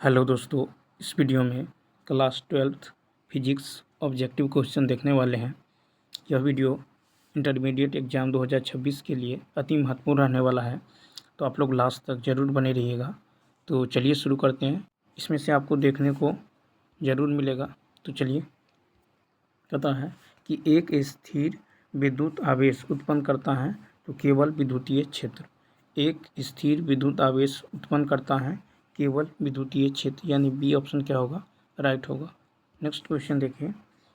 Hello दोस्तों, इस video में class 12th physics objective question देखने वाले हैं। यह वीडियो इंटरमीडिएट एग्ज़ाम 2026 के लिए अति महत्वपूर्ण रहने वाला है, तो आप लोग लास्ट तक ज़रूर बने रहिएगा। तो चलिए शुरू करते हैं। इसमें से आपको देखने को ज़रूर मिलेगा। तो चलिए, कहता है कि एक स्थिर विद्युत आवेश उत्पन्न करता है तो केवल विद्युतीय क्षेत्र। एक स्थिर विद्युत आवेश उत्पन्न करता है केवल विद्युतीय क्षेत्र, यानी बी ऑप्शन क्या होगा, राइट होगा। नेक्स्ट क्वेश्चन देखिए,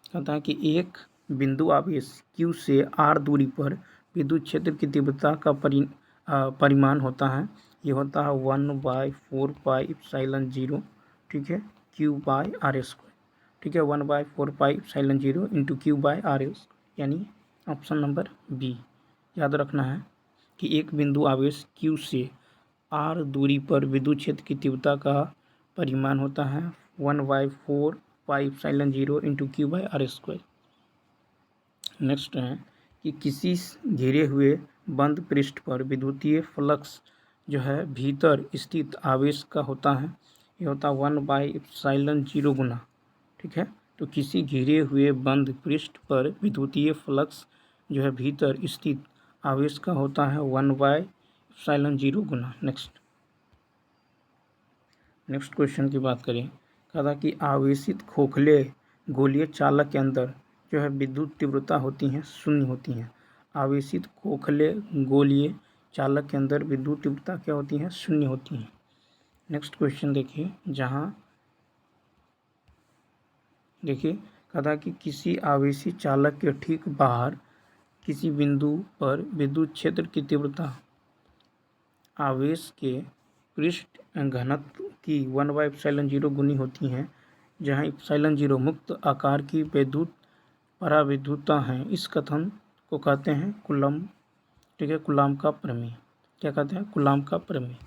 कहता है कि एक बिंदु आवेश Q से R दूरी पर विद्युत क्षेत्र की तीव्रता का परिमाण होता है। ये होता है 1/4πε0, ठीक है, Q/R², ठीक है, 1/4πε0 इंटू Q/R², यानी ऑप्शन नंबर बी। याद रखना है कि एक बिंदु आवेश Q से R दूरी पर विद्युत क्षेत्र की तीव्रता का परिमाण होता है 1/4πε0 इंटू Q/R²। नेक्स्ट है कि किसी घिरे हुए बंद पृष्ठ पर विद्युतीय फ्लक्स जो है भीतर स्थित आवेश का होता है। ये होता है 1/ε0 गुना, ठीक है। तो किसी घिरे हुए बंद पृष्ठ पर विद्युतीय फ्लक्स जो है भीतर स्थित आवेश का होता है 1/ε0 गुना। नेक्स्ट क्वेश्चन की बात करें, कहा था कि आवेशित खोखले गोलीय चालक के अंदर जो है विद्युत तीव्रता होती हैं शून्य होती हैं। आवेशित खोखले गोलीय चालक के अंदर विद्युत तीव्रता क्या होती हैं, शून्य होती हैं। नेक्स्ट क्वेश्चन देखिए, कहा था कि किसी आवेशित चालक के ठीक बाहर किसी बिंदु पर विद्युत क्षेत्र की तीव्रता आवेश के पृष्ठ घनत्व की 1/ε0 गुनी होती हैं, जहाँ ε0 मुक्त आकार की विद्युत पराविद्युतता है। इस कथन को कहते हैं कूलम्ब, ठीक है, कूलम्ब का प्रमेय। क्या कहते हैं, कूलम्ब का प्रमेय।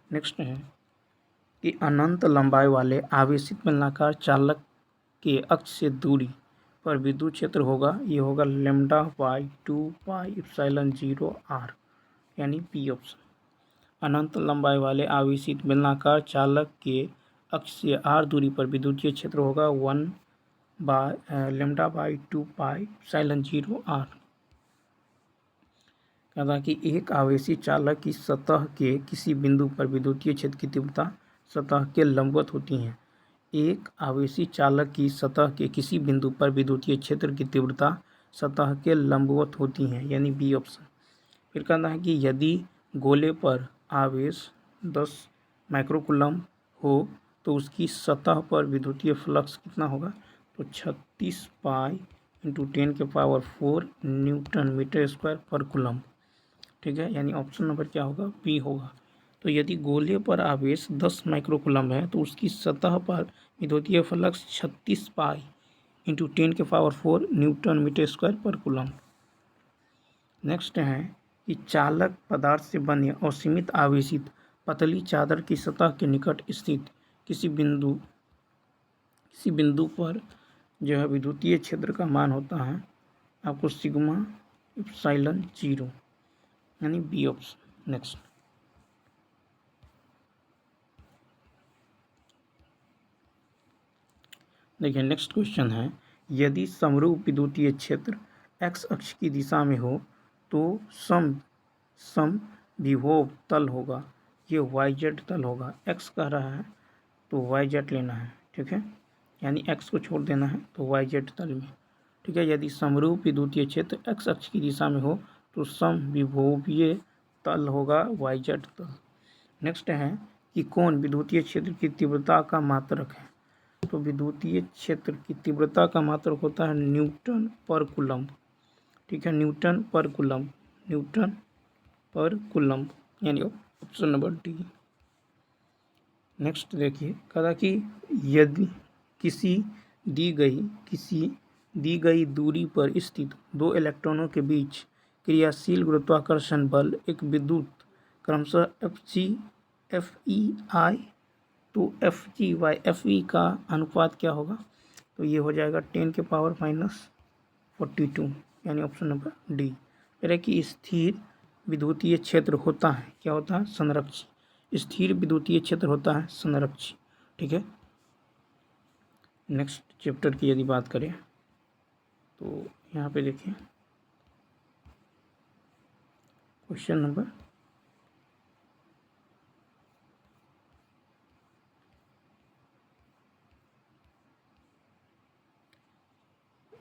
नेक्स्ट है कि अनंत लंबाई वाले आवेशित बेलनाकार चालक के अक्ष से दूरी पर विद्युत क्षेत्र होगा, ये होगा λ/2πε0r, यानी पी ऑप्शन। अनंत लंबाई वाले आवेशित बेलनाकार चालक के अक्ष से r दूरी पर विद्युतीय क्षेत्र होगा λ/2πε0r। कहता कि एक आवेशित चालक की सतह के किसी बिंदु पर विद्युतीय क्षेत्र की तीव्रता सतह के लंबवत होती है। एक आवेशित चालक की सतह के किसी बिंदु पर विद्युतीय क्षेत्र की तीव्रता सतह के लंबवत होती है, यानी बी ऑप्शन। फिर कहता है कि यदि गोले पर आवेश 10 माइक्रोकूलम्ब हो तो उसकी सतह पर विद्युतीय फ्लक्स कितना होगा, तो 36 pi into 10⁴ newton metre square per coulomb, ठीक है, यानी ऑप्शन नंबर क्या होगा, बी होगा। तो यदि गोले पर आवेश 10 माइक्रोकूलम्ब है तो उसकी सतह पर विद्युतीय flux 36 pi into 10⁴ newton metre square per coulomb. Next है कि चालक पदार्थ से बने और सीमित आवेशित पतली चादर की सतह के निकट स्थित किसी बिंदु पर जो है विद्युतीय क्षेत्र का मान होता है आपको σε0, यानी बी ऑप्शन। नेक्स्ट देखिए, नेक्स्ट क्वेश्चन है, यदि समरूप विद्युतीय क्षेत्र x अक्ष की दिशा में हो तो समविभव तल होगा, ये yz तल होगा। x कह रहा है तो yz लेना है, ठीक है, यानी x को छोड़ देना है तो yz तल में, ठीक है। यदि समरूप विद्युतीय क्षेत्र x अक्ष की दिशा में हो तो समविभवीय तल होगा yz तल। नेक्स्ट है कि कौन विद्युतीय क्षेत्र की तीव्रता का मात्रक है, तो विद्युतीय क्षेत्र की तीव्रता का मात्रक होता है न्यूटन पर कूलम्ब, ठीक है, न्यूटन पर कूलम्ब, यानी ऑप्शन नंबर डी। नेक्स्ट देखिए, कहा कि यदि किसी दी गई दूरी पर स्थित दो इलेक्ट्रॉनों के बीच क्रियाशील गुरुत्वाकर्षण बल एक विद्युत क्रमशः Fg/Fi तो Fg/Fe का अनुपात क्या होगा, तो ये हो जाएगा 10⁻⁻42, यानी ऑप्शन नंबर डी। फिर है कि स्थिर विद्युतीय क्षेत्र होता है, क्या होता है, संरक्षी। स्थिर विद्युतीय क्षेत्र होता है संरक्षी, ठीक है। नेक्स्ट चैप्टर की यदि बात करें तो यहाँ पे देखिए क्वेश्चन नंबर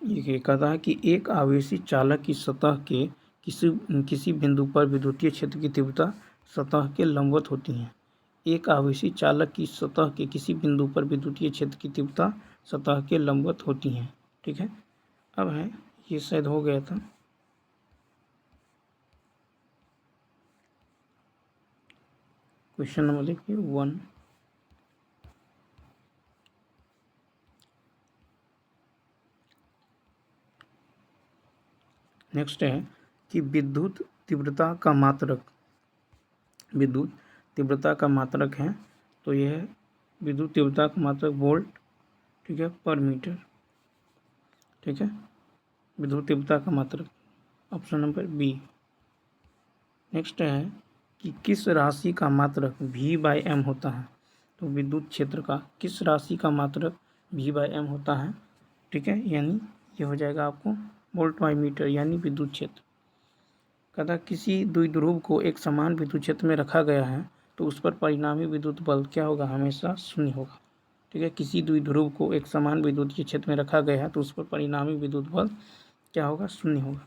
ये कहता है कि एक आवेशी चालक की सतह के किसी बिंदु पर विद्युतीय क्षेत्र की तीव्रता सतह के लंबवत होती है। एक आवेशी चालक की सतह के किसी बिंदु पर विद्युतीय क्षेत्र की तीव्रता सतह के लंबवत होती है। ठीक है। अब है ये शायद हो गया था। क्वेश्चन नंबर देखिए 1। नेक्स्ट है कि विद्युत तीव्रता का मात्रक है। तो यह विद्युत तीव्रता का मात्रक वोल्ट, ठीक है, पर मीटर। ठीक है, विद्युत तीव्रता का मात्रक, ऑप्शन नंबर बी। नेक्स्ट है कि किस राशि का मात्रक V/m होता है। तो विद्युत क्षेत्र का किस राशि का मात्रक V/m होता है। ठीक है, यानी ये हो जाएगा आपको वोल्ट बाई मीटर यानी विद्युत क्षेत्र। कहता किसी द्विध्रुव को एक समान विद्युत क्षेत्र में रखा गया है तो उस पर परिणामी विद्युत बल क्या होगा, हमेशा शून्य होगा। ठीक है, किसी द्विध्रुव को एक समान विद्युतीय क्षेत्र में रखा गया है तो उस पर परिणामी विद्युत बल क्या होगा, शून्य होगा।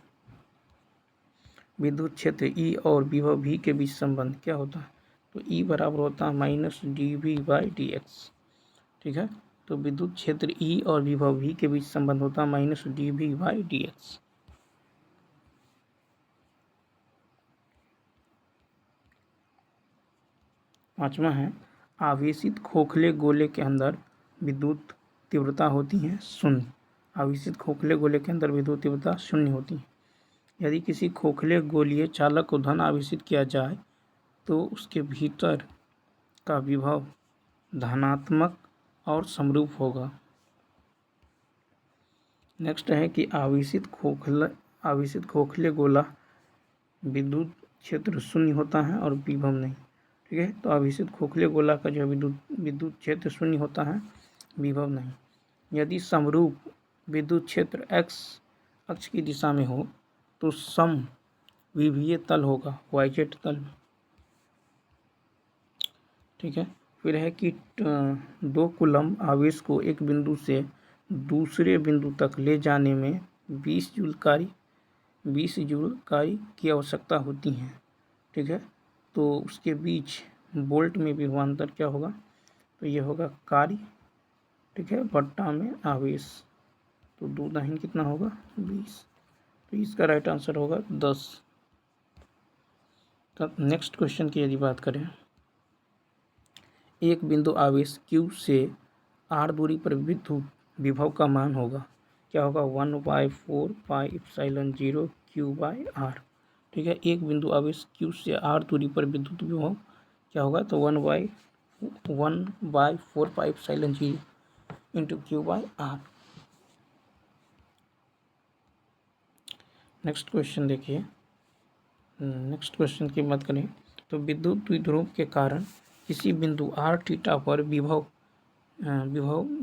विद्युत क्षेत्र E और विभव V के बीच संबंध क्या होता है। तो E बराबर होता है -dV/dx। ठीक है, तो विद्युत क्षेत्र E और विभव V के बीच संबंध होता है -dV/dx। पांचवा है आवेशित खोखले गोले के अंदर विद्युत तीव्रता होती है शून्य। आवेशित खोखले गोले के अंदर विद्युत तीव्रता शून्य होती है। यदि किसी खोखले गोलीय चालक को धन आवेशित किया जाए तो उसके भीतर का विभव धनात्मक और समरूप होगा। नेक्स्ट है कि आवेशित खोखले गोला विद्युत क्षेत्र शून्य होता है और विभव नहीं। ठीक है, तो आवेशित खोखले गोला का जो विद्युत क्षेत्र शून्य होता है, विभव नहीं। यदि समरूप विद्युत क्षेत्र x अक्ष की दिशा में हो तो समविभीय तल होगा yz तल में। ठीक है, फिर है कि 2 कूलम्ब आवेश को एक बिंदु से दूसरे बिंदु तक ले जाने में 20 जूल कार्य की आवश्यकता होती है। ठीक है, तो उसके बीच वोल्ट में विभवांतर क्या होगा, तो ये होगा कार्य, ठीक है, बट्टा में आवेश। तो 2 दाहिन कितना होगा, 20। तो इसका राइट आंसर होगा 10। तब नेक्स्ट क्वेश्चन की यदि बात करें, एक बिंदु आवेश Q से r दूरी पर विद्युत विभव का मान होगा, क्या होगा, 1/4πε0 Q/r। ठीक है, एक बिंदु आवेश Q से r दूरी पर विद्युत विभव क्या होगा, तो 1/4πε0 इंटू Q/r। नेक्स्ट क्वेश्चन देखिए। नेक्स्ट क्वेश्चन की बात करें तो विद्युत द्विध्रुव के कारण किसी बिंदु r थीटा पर विभव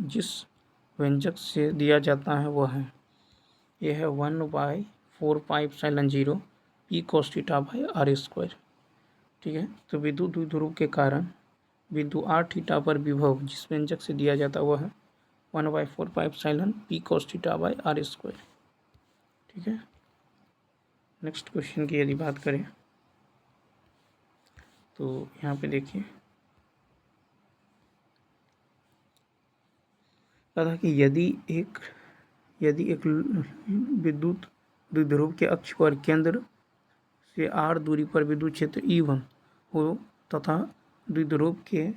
जिस व्यंजक से दिया जाता है वह है, यह है 1/4πε0 p cos θ/r²। ठीक है, तो विद्युत द्विध्रुव के कारण बिंदु r थीटा पर विभव जिस व्यंजक से दिया जाता है वह है 1/4πε p cos θ/r²। ठीक है, नेक्स्ट क्वेश्चन की यदि बात करें तो यहाँ पे देखिए कहा कि यदि एक विद्युत द्विध्रुव के अक्ष पर केंद्र से r दूरी पर विद्युत क्षेत्र E1 हो तथा द्विध्रुव के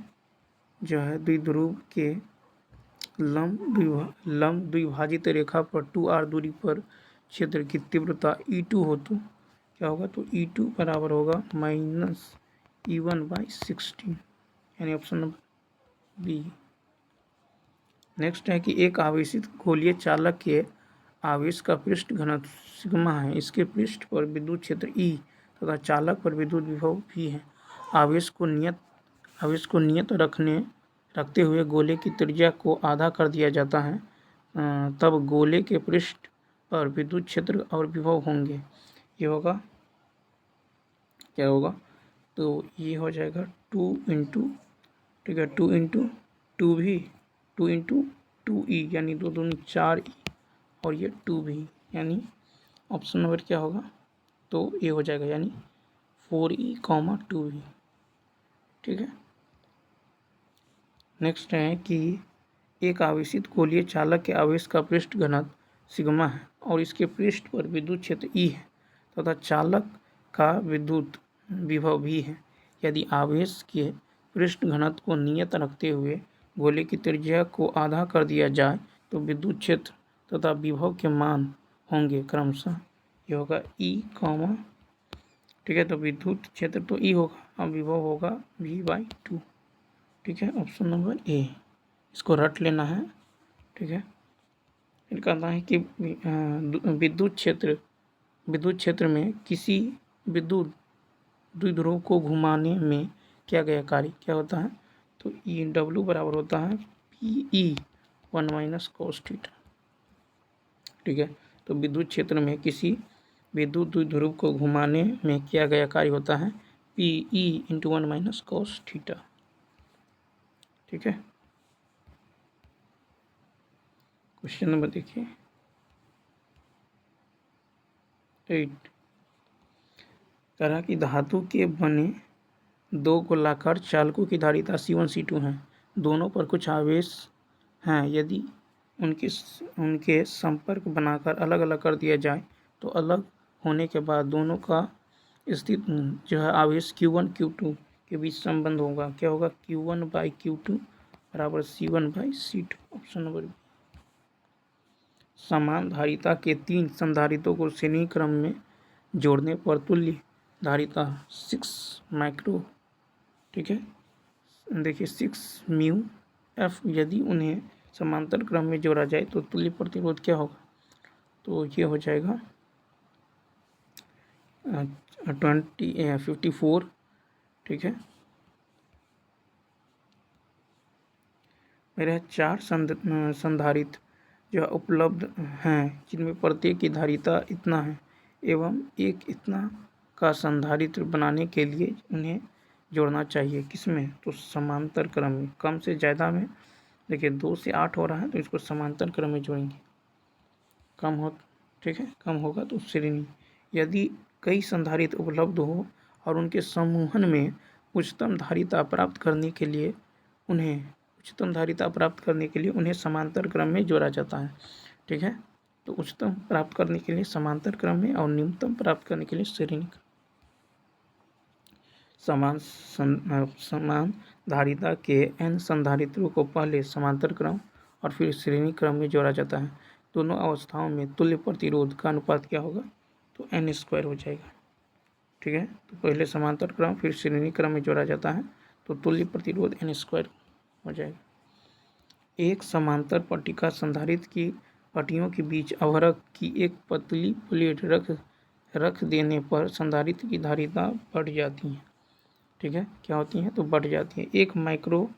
लंब द्विभाजित रेखा पर 2r दूरी पर क्षेत्र की तीव्रता E2 हो तो क्या होगा, तो E2 बराबर होगा -E1/16 यानी ऑप्शन नंबर बी। नेक्स्ट है कि एक आवेशित गोलीय चालक के आवेश का पृष्ठ घनत्व सिग्मा है। इसके पृष्ठ पर विद्युत क्षेत्र E तथा चालक पर विद्युत विभव भी है। आवेश को नियत रखते हुए गोले की त्रिज्या को आधा कर दिया जाता है तब गोले के पृष्ठ पर विद्युत क्षेत्र और विभव होंगे। ये होगा क्या होगा, तो ये हो जाएगा 2 इंटू, ठीक है, 2 इंटू 2v, 2 इंटू 2e यानी 2 दूनी 4e और ये 2v यानी ऑप्शन नंबर क्या होगा, तो ये हो जाएगा यानी 4e, 2v। ठीक है। नेक्स्ट है कि एक आवेशित गोलीय चालक के आवेश का पृष्ठ घनत्व सिग्मा है और इसके पृष्ठ पर विद्युत क्षेत्र E है तथा चालक का विद्युत विभव भी है। यदि आवेश के पृष्ठ घनत्व को नियत रखते हुए गोले की त्रिज्या को आधा कर दिया जाए तो विद्युत क्षेत्र तथा विभव के मान होंगे क्रमशः, ये होगा E, ठीक है, तो विद्युत क्षेत्र तो E होगा और विभव होगा V/2। ठीक है, ऑप्शन नंबर ए, इसको रट लेना है। ठीक है, फिर कहना है कि विद्युत क्षेत्र में किसी विद्युत द्विध्रुव को घुमाने में किया गया कार्य क्या होता है, तो ई डब्ल्यू बराबर होता है PE 1 - cos थीटा। ठीक है, तो विद्युत क्षेत्र में किसी विद्युत द्विध्रुव को घुमाने में किया गया कार्य होता है PE × 1 - cos थीटा। ठीक है, क्वेश्चन नंबर देखिए 8। कह रहा कि धातु के बने 2 गोलाकार चालकों की धारिता C1 C2 है, दोनों पर कुछ आवेश हैं। यदि उनके संपर्क बनाकर अलग अलग कर दिया जाए तो अलग होने के बाद दोनों का स्थित जो है आवेश Q1 Q2 के बीच संबंध होगा। क्या होगा, Q1/Q2 बराबर C1/C2। Option number B. समान धारिता के 3 संधारितों को श्रेणी क्रम में जोड़ने पर तुल्य धारिता 6 माइक्रो, ठीक है, देखिए 6 म्यू एफ, यदि उन्हें समांतर क्रम में जोड़ा जाए तो तुल्य प्रतिरोध क्या होगा, तो ये हो जाएगा 54। ठीक है, मेरे 4 संधारित्र जो उपलब्ध हैं जिनमें प्रत्येक की धारिता इतना है एवं एक इतना का संधारित्र बनाने के लिए उन्हें जोड़ना चाहिए किसमें, तो समांतर क्रम में। कम से ज़्यादा में देखिए 2 से 8 हो रहा है तो इसको समांतर क्रम में जोड़ेंगे, कम हो, ठीक है, कम होगा तो श्रेणी। यदि कई संधारित्र उपलब्ध हो और उनके समूहन में उच्चतम धारिता प्राप्त करने के लिए उन्हें समांतर क्रम में जोड़ा जाता है। ठीक है, तो उच्चतम प्राप्त करने के लिए समांतर क्रम में और न्यूनतम प्राप्त करने के लिए श्रेणी। समान धारिता के n संधारित्रों को पहले समांतर क्रम और फिर श्रेणी क्रम में जोड़ा जाता है। दोनों अवस्थाओं में तुल्य प्रतिरोध का अनुपात क्या होगा, तो n² हो जाएगा। ठीक है, तो पहले समांतर क्रम फिर श्रेणी क्रम में जोड़ा जाता है तो तुल्य प्रतिरोध n² हो जाएगा। एक समांतर पट्टिका संधारित्र की पट्टियों के बीच अवरक की एक पतली प्लेट रख देने पर संधारित्र की धारिता बढ़ जाती है। ठीक है, क्या होती है, तो बढ़ जाती है। 1 माइक्रो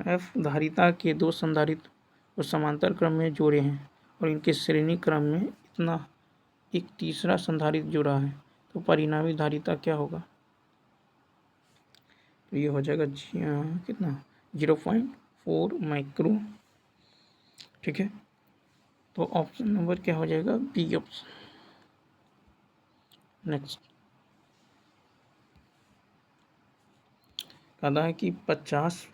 एफ धारिता के 2 संधारित्र को समांतर क्रम में जोड़े हैं और इनके श्रेणी क्रम में इतना एक तीसरा संधारित्र जुड़ा है तो परिणामी धारिता क्या होगा, तो ये हो जाएगा कितना 0.4 माइक्रो। ठीक है, तो ऑप्शन नंबर क्या हो जाएगा, बी ऑप्शन। नेक्स्ट कहता है कि 50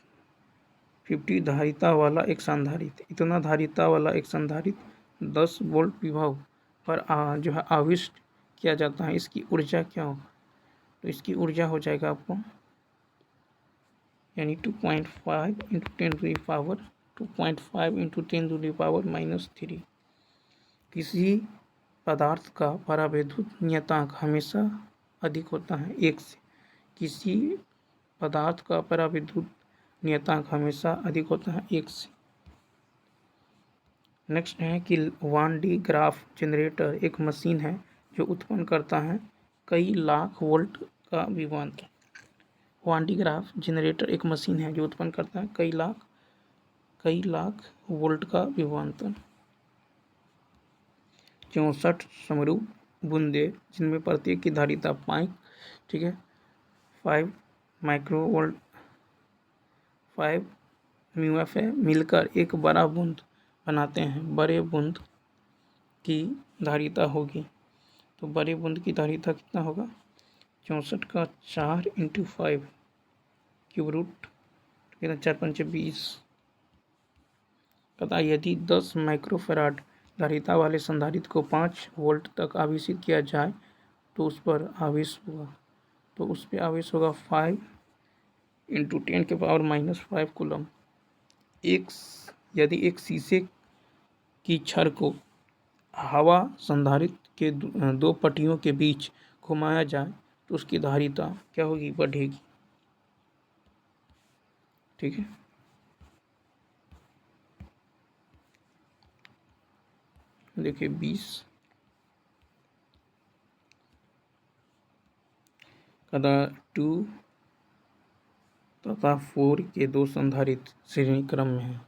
धारिता वाला एक संधारित्र, इतना धारिता वाला एक संधारित्र 10 वोल्ट विभव पर जो है आविष्ट किया जाता है, इसकी ऊर्जा क्या होगा, तो इसकी ऊर्जा हो जाएगा आपको यानी 2.5 × 10⁻² -3। किसी पदार्थ का परावैद्युत नियतांक हमेशा अधिक होता है 1 से। किसी पदार्थ का परावैद्युत नियतांक हमेशा अधिक होता है 1 से। नेक्स्ट है कि वान डी ग्राफ जनरेटर एक मशीन है जो उत्पन्न करता है कई लाख वोल्ट का विभवांतर। वान डी ग्राफ जनरेटर एक मशीन है जो उत्पन्न करता है कई लाख वोल्ट का विभवांतर। 64 समरूप बूंदे जिनमें प्रत्येक की धारिता 5, ठीक है, 5 माइक्रोवोल्ट 5 म्यूएफ है, मिलकर एक बड़ा बूंद बनाते हैं। बड़े बूंद की धारिता होगी, तो बड़े बूंद की धारिता कितना होगा? 64 का 4 × 5 क्यूब रूट, ठीक है, 4 × 5 = 20। तथा यदि 10 माइक्रोफैराड धारिता वाले संधारित्र को 5 वोल्ट तक आवेशित किया जाए तो उस पर आवेश होगा 5 × 10⁻⁻5 कूलम। यदि एक शीशे की छड़ को हवा संधारित्र के दो पट्टियों के बीच घुमाया जाए तो उसकी धारिता क्या होगी? बढ़ेगी, ठीक है। देखिए 20 कदा 2 तथा 4 के दो संधारित्र श्रेणी क्रम में है।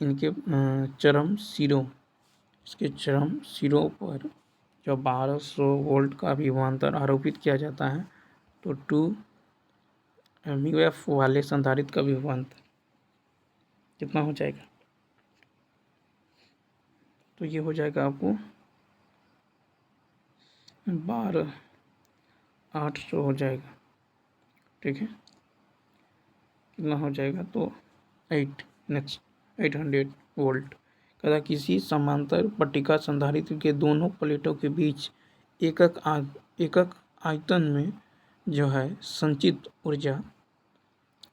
इनके चरम सिरों पर जब 1200 वोल्ट का विभवांतर आरोपित किया जाता है तो 2 म्यूएफ वाले संधारित्र का विभवांतर कितना हो जाएगा? तो ये हो जाएगा आपको 12800 हो जाएगा, ठीक है। कितना हो जाएगा? तो 800 वोल्ट। कदा किसी समांतर पट्टिका संधारित्र के दोनों प्लेटों के बीच एकक आयतन में जो है संचित ऊर्जा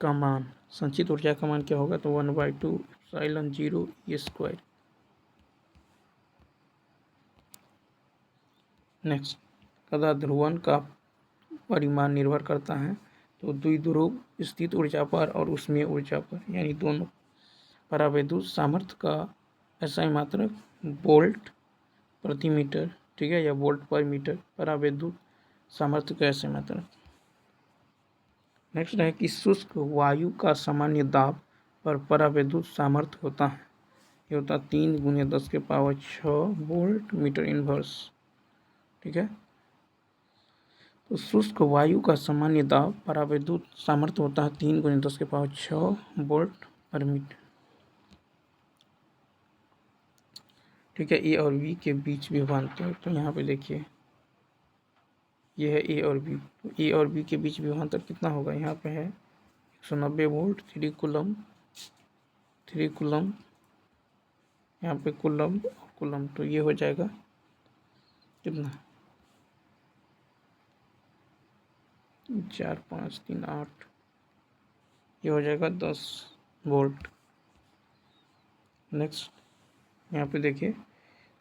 का मान क्या होगा? तो 1/2 ε0E²। नेक्स्ट, कदा ध्रुवण का परिमाण निर्भर करता है तो द्विध्रुव स्थित ऊर्जा पर और ऊष्मीय ऊर्जा पर, यानी दोनों। परावैद्युत सामर्थ्य का SI मात्रक वोल्ट प्रति मीटर, ठीक है, या वोल्ट पर मीटर। परावैद्युत सामर्थ्य का SI मात्रक। नेक्स्ट है कि शुष्क वायु का सामान्य दाब पर परावैद्युत सामर्थ्य होता है, ये होता 3 × 10⁶ वोल्ट मीटर इनवर्स, ठीक है। तो शुष्क वायु का सामान्य दाब परावैद्युत सामर्थ्य होता है 3 × 10⁶ वोल्ट पर मीटर, ठीक है। ए और बी के बीच विभवांतर, तो यहाँ पे देखिए ये है ए और बी, तो ए और बी के बीच विभवांतर कितना होगा? यहाँ पे है 190 वोल्ट, 3 कूलम, यहाँ पे कूलम, तो ये हो जाएगा कितना? 4 5 3 8, ये हो जाएगा 10 वोल्ट। नेक्स्ट, यहाँ पे देखिए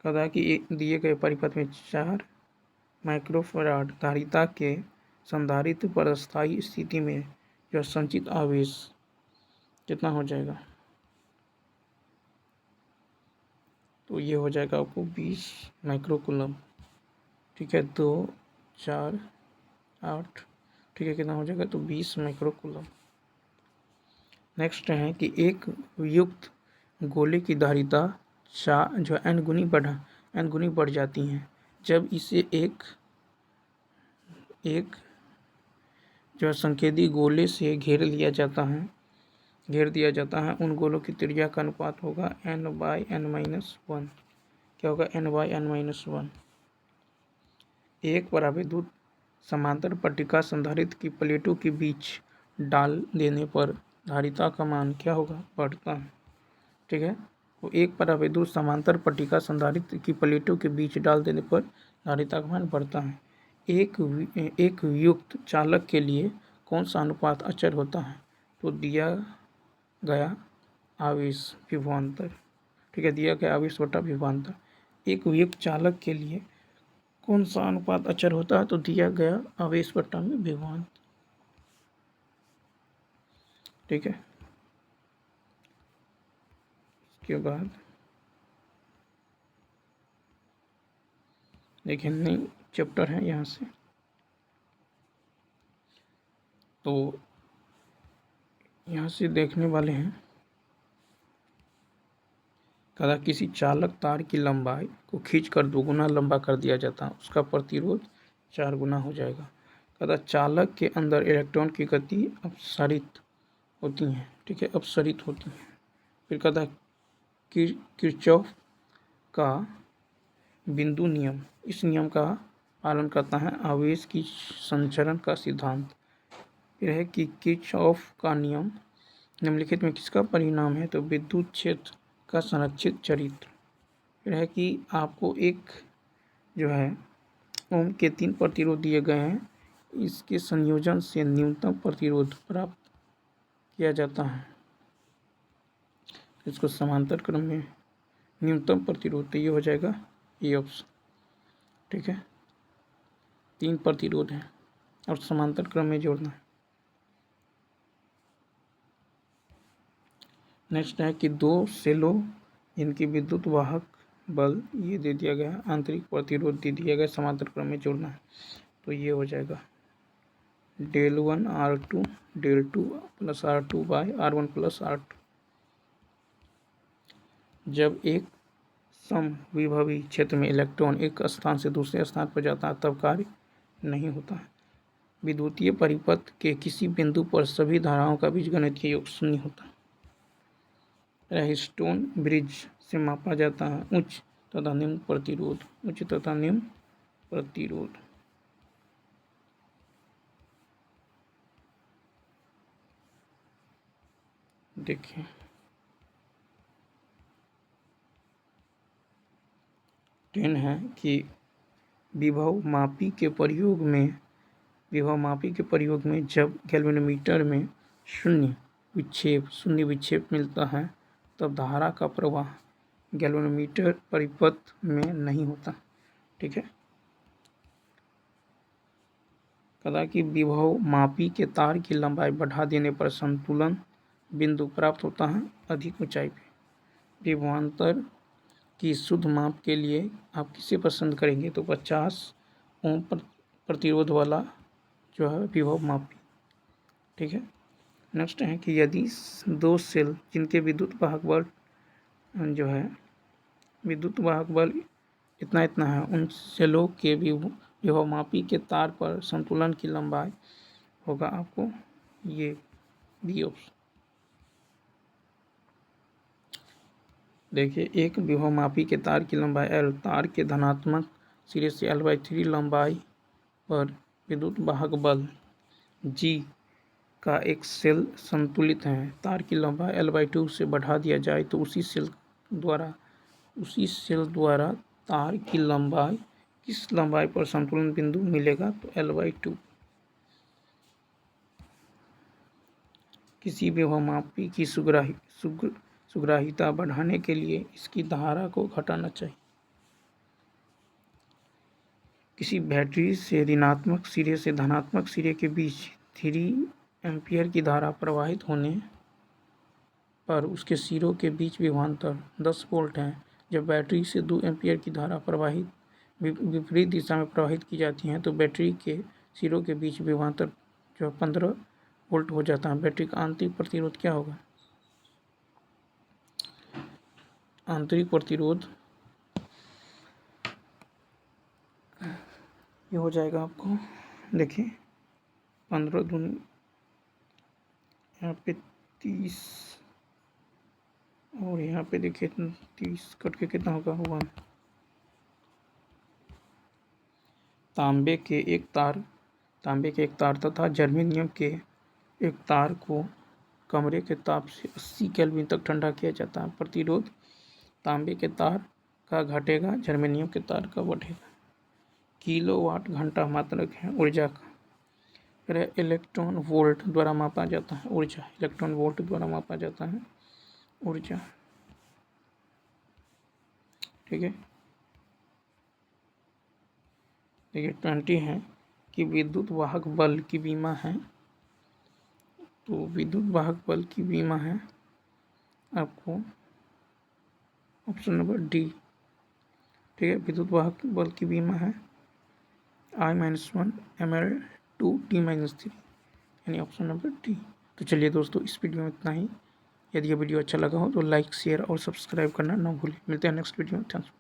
कदा कि दिए गए परिपथ में 4 माइक्रोफैराड धारिता के संधारित्र पर स्थायी स्थिति में जो संचित आवेश कितना हो जाएगा? तो ये हो जाएगा आपको 20 माइक्रोकूलम, ठीक है। 2 4 8, ठीक है, कितना हो जाएगा? तो 20 माइक्रोकूलम। नेक्स्ट है कि एक युक्त गोले की धारिता जो n गुनी बढ़ जाती है जब इसे एक जो संकेंद्री गोले से घेर दिया जाता है। उन गोलों की त्रिज्या का अनुपात होगा n/n-1। क्या होगा? n/n-1। एक परावैद्युत समांतर पट्टिका संधारित्र की प्लेटों के बीच डाल देने पर धारिता का मान क्या होगा? बढ़ता है, ठीक है। तो एक परावैद्युत समांतर पट्टिका संधारित्र की प्लेटों के बीच डाल देने पर धारिता का मान बढ़ता है। एक युक्त चालक के लिए कौन सा अनुपात अचर होता है? तो दिया गया आवेश विभवांतर, ठीक है, दिया गया आवेश बटा विभवांतर। एक युक्त चालक के लिए कौन सा अनुपात अचर होता है? तो दिया गया आवेश बटा में विभवांतर, ठीक है। इसके बाद देखिए नई चैप्टर है, यहाँ से तो यहाँ से देखने वाले हैं, कदा किसी चालक तार की लंबाई को खींचकर 2 गुना लंबा कर दिया जाता है, उसका प्रतिरोध 4 गुना हो जाएगा। कदा चालक के अंदर इलेक्ट्रॉन की गति अपसरित होती है, ठीक है, अपसरित होती है। फिर कदा किरचॉफ का बिंदु नियम इस नियम का पालन करता है, आवेश की संचरण का सिद्धांत। फिर है कि किरचॉफ का नियम निम्नलिखित में किसका परिणाम है, तो विद्युत क्षेत्र का संरक्षित चरित्र। फिर है कि आपको एक जो है ओम के 3 प्रतिरोध दिए गए हैं, इसके संयोजन से न्यूनतम प्रतिरोध प्राप्त किया जाता है। इसको समांतर क्रम में न्यूनतम प्रतिरोध, तो ये हो जाएगा ये ऑप्शन, ठीक है। 3 प्रतिरोध हैं और समांतर क्रम में जोड़ना है। नेक्स्ट है कि 2 सेलों इनकी विद्युत वाहक बल ये दे दिया गया है, आंतरिक प्रतिरोध दे दिया गया, समांतर क्रम में जोड़ना है। तो ये हो जाएगा del1 R2 del2 plus R2 bye R1 plus R2। जब एक समविभवी क्षेत्र में इलेक्ट्रॉन एक स्थान से दूसरे स्थान पर जाता है तब कार्य नहीं होता है। विद्युतीय परिपथ के किसी बिंदु पर सभी धाराओं का बीजगणितीय योग शून्य होता है। स्टोन ब्रिज से मापा जाता है उच्च तथा निम्न प्रतिरोध, उच्च तथा निम्न प्रतिरोध। देखिए टेन है कि विभव मापी के प्रयोग में जब गैल्वेनोमीटर में शून्य विक्षेप मिलता है तब धारा का प्रवाह गैल्वेनोमीटर परिपथ में नहीं होता, ठीक है। कदा कि विभव मापी के तार की लंबाई बढ़ा देने पर संतुलन बिंदु प्राप्त होता है अधिक ऊंचाई पे। विभवांतर की शुद्ध माप के लिए आप किसे पसंद करेंगे, तो 50 ओम प्रतिरोध वाला जो है विभव मापी, ठीक है। नेक्स्ट है कि यदि 2 सेल जिनके विद्युत वाहक बल इतना है, उन सेलों के विभव मापी के तार पर संतुलन की लंबाई होगा आपको ये बी ऑप्शन। देखिए एक विभव मापी के तार की लंबाई L, तार के धनात्मक सिरे से L/3 लंबाई पर विद्युत वाहक बल G का एक सेल संतुलित है। तार की लंबाई L/2 से बढ़ा दिया जाए तो उसी सेल द्वारा तार की लंबाई किस लंबाई पर संतुलन बिंदु मिलेगा, तो L/2। किसी विभव मापी की सुग्राहिता बढ़ाने के लिए इसकी धारा को घटाना चाहिए। किसी बैटरी से ऋणात्मक सिरे से धनात्मक सिरे के बीच 3 एम्पीयर की धारा प्रवाहित होने पर उसके सिरों के बीच विभवांतर 10 वोल्ट है। जब बैटरी से 2 एम्पीयर की धारा विपरीत दिशा में प्रवाहित की जाती है तो बैटरी के सिरों के बीच विभवांतर जो 15 वोल्ट हो जाता है। बैटरी का आंतरिक प्रतिरोध क्या होगा, आंतरिक प्रतिरोध ये हो जाएगा आपको, देखिए 15 दूनी यहाँ पे 30 और यहाँ पे देखिए 30 कट के कितना होगा 1। तांबे के एक तार तथा जर्मेनियम के एक तार को कमरे के ताप से 80 केल्विन तक ठंडा किया जाता है। प्रतिरोध तांबे के तार का घटेगा, जर्मेनियम के तार का बढ़ेगा। किलोवाट घंटा मात्रक है ऊर्जा का। फिर इलेक्ट्रॉन वोल्ट द्वारा मापा जाता है ऊर्जा, इलेक्ट्रॉन वोल्ट द्वारा मापा जाता है ऊर्जा, ठीक है। देखिए 20 है कि विद्युत वाहक बल की विमा है, तो विद्युत वाहक बल की विमा है आपको ऑप्शन नंबर डी, ठीक है। विद्युत वाहक बल की विमा है I-1 ml 2T-3, यानी ऑप्शन नंबर डी। तो चलिए दोस्तों, इस वीडियो में इतना ही। यदि ये वीडियो अच्छा लगा हो तो लाइक, शेयर और सब्सक्राइब करना ना भूलें। मिलते हैं नेक्स्ट वीडियो में। थैंक्स।